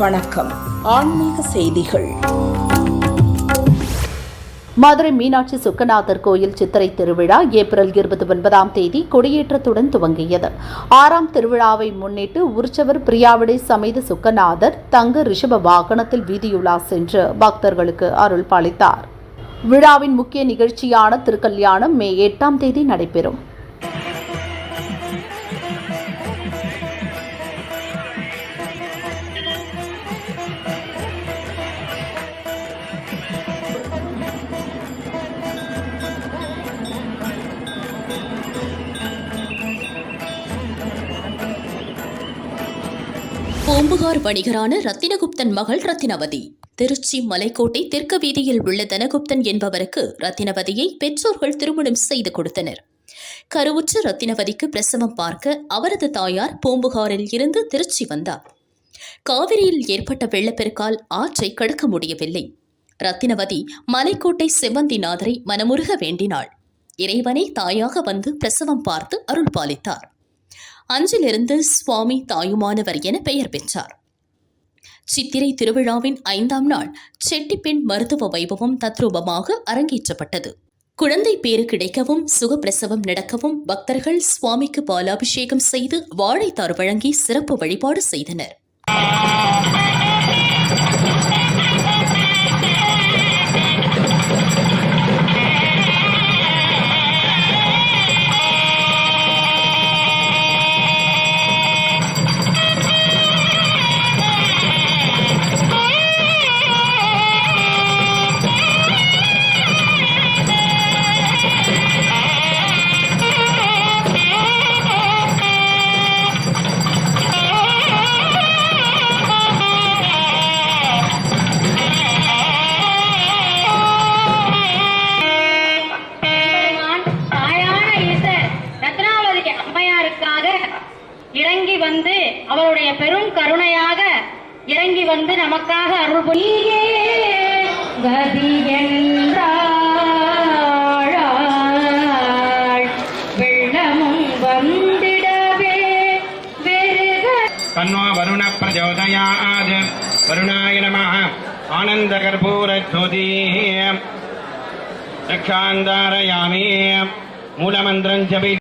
வணக்கம். ஆன்மீக செய்திகள். மதுரை மீனாட்சி சொக்கநாதர் கோயில் சித்திரை திருவிழா ஏப்ரல் 29ஆம் தேதி கொடியேற்றத்துடன் துவங்கியது. 6ஆம் திருவிழாவை முன்னிட்டு உற்சவர் பிரியாவிடை சமேத சொக்கநாதர் தங்க ரிஷப வாகனத்தில் வீதியுலா சென்று பக்தர்களுக்கு அருள் பாலித்தார். விழாவின் முக்கிய நிகழ்ச்சியான திருக்கல்யாணம் மே 8ஆம் தேதி நடைபெறும். பூம்புகார் வணிகரான ரத்தினகுப்தன் மகள் ரத்தினவதி. திருச்சி மலைக்கோட்டை தெற்கு வீதியில் உள்ள தனகுப்தன் என்பவருக்கு ரத்தினவதியை பெற்றோர்கள் திருமணம் செய்து கொடுத்தனர். கருவுற்ற ரத்தினவதிக்கு பிரசவம் பார்க்க அவரது தாயார் பூம்புகாரில் இருந்து திருச்சி வந்தார். காவிரியில் ஏற்பட்ட வெள்ளப்பெருக்கால் ஆற்றை கடக்க முடியவில்லை. ரத்தினவதி மலைக்கோட்டை செவ்வந்திநாதரை மனமுருக வேண்டினாள். இறைவனை தாயாக வந்து பிரசவம் பார்த்து அருள் பாலித்தார். அஞ்சிலிருந்து சுவாமி தாயுமானவர் என பெயர் பெற்றார். சித்திரை திருவிழாவின் 5ஆம் நாள் செட்டிப்பெண் மருத்துவ வைபவம் தத்ரூபமாக அரங்கேற்றப்பட்டது. குழந்தை பேறு கிடைக்கவும் சுகப்பிரசவம் நடக்கவும் பக்தர்கள் சுவாமிக்கு பாலாபிஷேகம் செய்து வாழைத்தார் வழங்கி சிறப்பு வழிபாடு செய்தனர். இறங்கி வந்து அவருடைய பெரும் கருணையாக இறங்கி வந்து நமக்காக அருள் புரியே கதி என்றாள் வெள்ளமும் வந்திடவே தன்னோ வருண பிரச்சோதயாத். வருணாய நமः. ஆனந்த கர்ப்பூர ஜோதி ரக்ஷாந்தாரயாமி. மூலமந்திரம் ஜபி